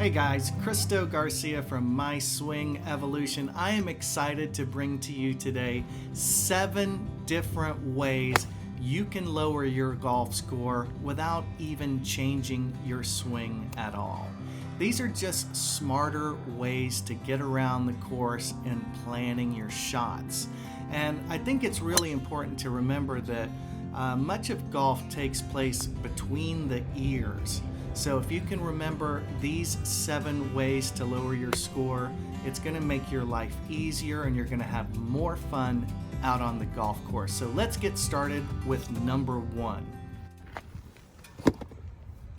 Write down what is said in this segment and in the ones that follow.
Hey guys, Christo Garcia from My Swing Evolution. I am excited to bring to you today 7 different ways you can lower your golf score without even changing your swing at all. These are just smarter ways to get around the course and planning your shots. And I think it's really important to remember that much of golf takes place between the ears. So if you can remember these 7 ways to lower your score, it's going to make your life easier and you're going to have more fun out on the golf course. So let's get started with number 1.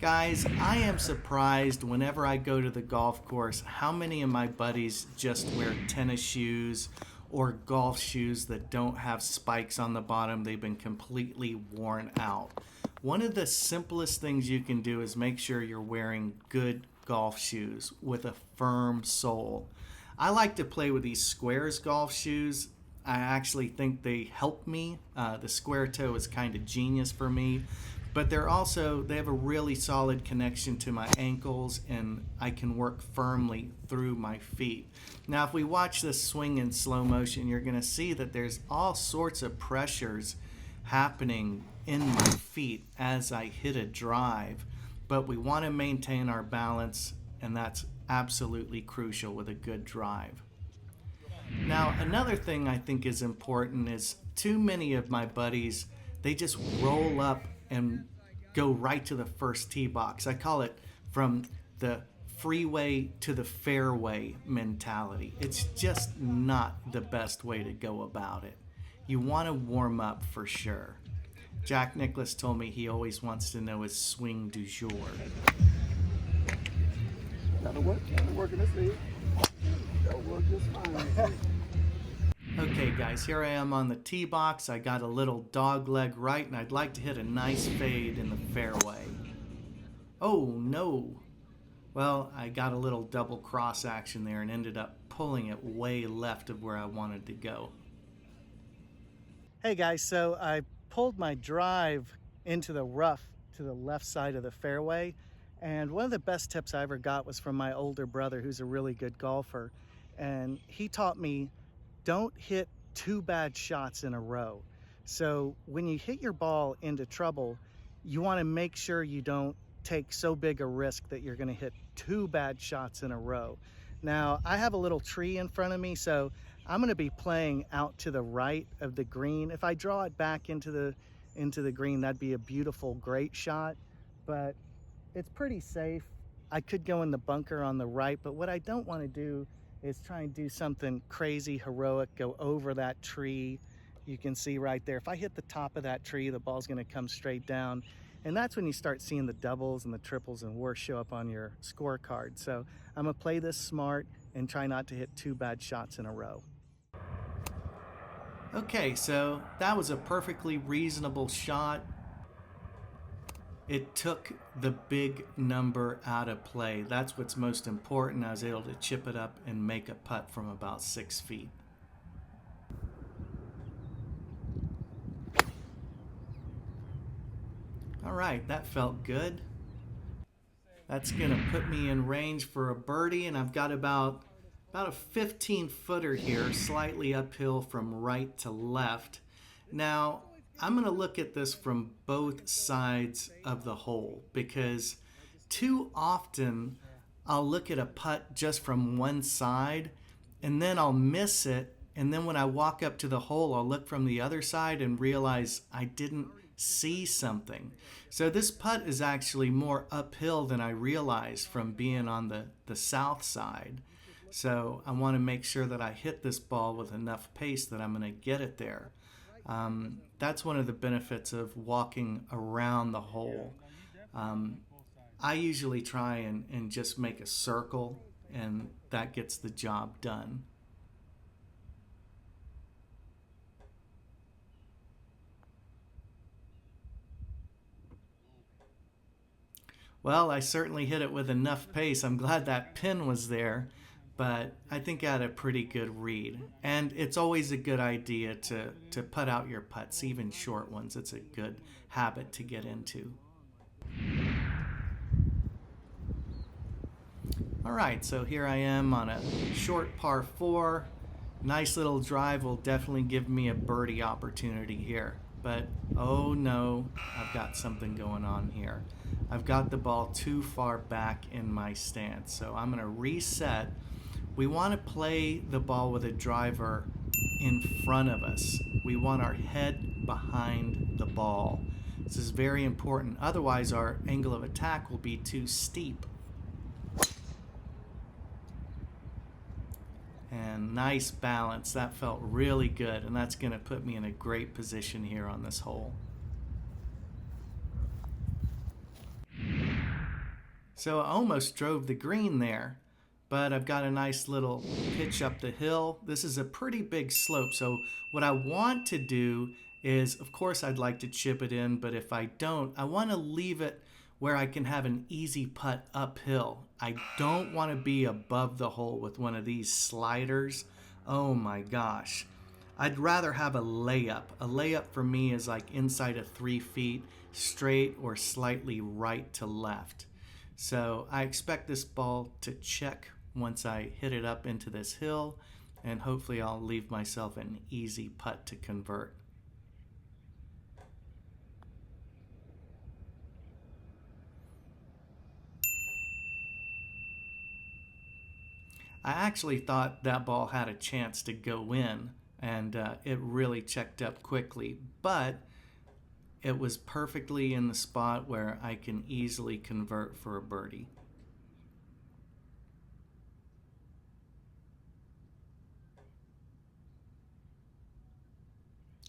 Guys, I am surprised whenever I go to the golf course how many of my buddies just wear tennis shoes or golf shoes that don't have spikes on the bottom. They've been completely worn out. One of the simplest things you can do is make sure you're wearing good golf shoes with a firm sole. I like to play with these squares golf shoes. I actually think they help me. The square toe is kind of genius for me, but they have a really solid connection to my ankles and I can work firmly through my feet. Now, if we watch this swing in slow motion, you're going to see that there's all sorts of pressures happening in my feet as I hit a drive, but we want to maintain our balance, and that's absolutely crucial with a good drive. Now, another thing I think is important is too many of my buddies, they just roll up and go right to the first tee box. I call it from the freeway to the fairway mentality. It's just not the best way to go about it. You want to warm up for sure. Jack Nicklaus told me he always wants to know his swing du jour. Gotta work in this league. Gotta work just fine. Okay guys, here I am on the tee box. I got a little dog leg right and I'd like to hit a nice fade in the fairway. Oh no. Well, I got a little double cross action there and ended up pulling it way left of where I wanted to go. Hey guys, so I pulled my drive into the rough to the left side of the fairway, and one of the best tips I ever got was from my older brother who's a really good golfer, and he taught me don't hit 2 bad shots in a row. So when you hit your ball into trouble, you want to make sure you don't take so big a risk that you're going to hit 2 bad shots in a row. Now, I have a little tree in front of me, so I'm going to be playing out to the right of the green. If I draw it back into the green, that'd be a beautiful, great shot, but it's pretty safe. I could go in the bunker on the right, but what I don't want to do is try and do something crazy, heroic, go over that tree. You can see right there, if I hit the top of that tree, the ball's going to come straight down. And that's when you start seeing the doubles and the triples and worse show up on your scorecard. So I'm going to play this smart and try not to hit 2 bad shots in a row. Okay, so that was a perfectly reasonable shot. It took the big number out of play. That's what's most important. I was able to chip it up and make a putt from about 6 feet. All right, that felt good. That's gonna put me in range for a birdie, and I've got about a 15-footer here, slightly uphill from right to left. Now, I'm gonna look at this from both sides of the hole, because too often I'll look at a putt just from one side and then I'll miss it, and then when I walk up to the hole, I'll look from the other side and realize I didn't see something. So this putt is actually more uphill than I realized from being on the south side. So I want to make sure that I hit this ball with enough pace that I'm going to get it there. That's one of the benefits of walking around the hole. I usually try and just make a circle, and that gets the job done. Well, I certainly hit it with enough pace. I'm glad that pin was there, but I think I had a pretty good read. And it's always a good idea to putt out your putts, even short ones. It's a good habit to get into. All right, so here I am on a short par 4. Nice little drive will definitely give me a birdie opportunity here. But oh no, I've got something going on here. I've got the ball too far back in my stance. So I'm going to reset. We want to play the ball with a driver in front of us. We want our head behind the ball. This is very important. Otherwise, our angle of attack will be too steep. And nice balance. That felt really good, and that's going to put me in a great position here on this hole. So I almost drove the green there, but I've got a nice little pitch up the hill. This is a pretty big slope, so what I want to do is, of course, I'd like to chip it in, but if I don't, I want to leave it where I can have an easy putt uphill. I don't want to be above the hole with one of these sliders. Oh my gosh. I'd rather have a layup. A layup for me is like inside of 3 feet, straight or slightly right to left. So I expect this ball to check once I hit it up into this hill, and hopefully I'll leave myself an easy putt to convert. I actually thought that ball had a chance to go in, and it really checked up quickly, but it was perfectly in the spot where I can easily convert for a birdie.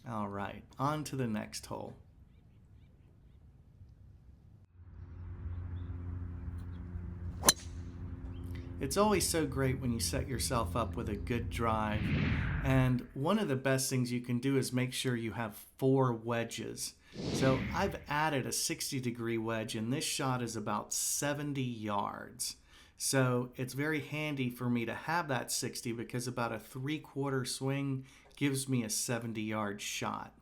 All right, on to the next hole. It's always so great when you set yourself up with a good drive, and one of the best things you can do is make sure you have 4 wedges. So I've added a 60-degree wedge, and this shot is about 70 yards. So it's very handy for me to have that 60 because about a 3/4 swing gives me a 70-yard shot.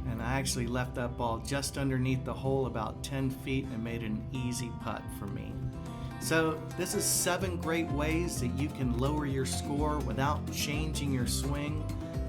And I actually left that ball just underneath the hole about 10 feet and made an easy putt for me. So this is 7 great ways that you can lower your score without changing your swing.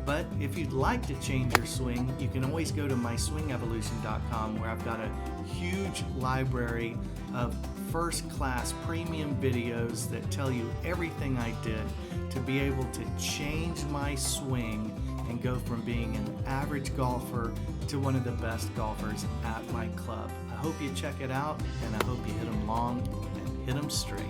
But if you'd like to change your swing, you can always go to myswingevolution.com, where I've got a huge library of first-class premium videos that tell you everything I did to be able to change my swing and go from being an average golfer to one of the best golfers at my club. I hope you check it out, and I hope you hit them long and hit them straight.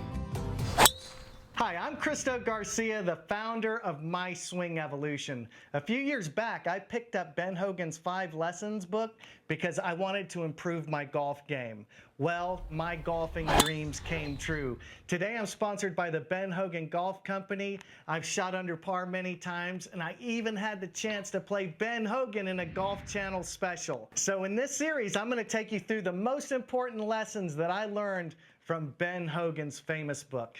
Hi, I'm Christo Garcia, the founder of My Swing Evolution. A few years back, I picked up Ben Hogan's 5 Lessons book because I wanted to improve my golf game. Well, my golfing dreams came true. Today, I'm sponsored by the Ben Hogan Golf Company. I've shot under par many times, and I even had the chance to play Ben Hogan in a Golf Channel special. So in this series, I'm going to take you through the most important lessons that I learned from Ben Hogan's famous book.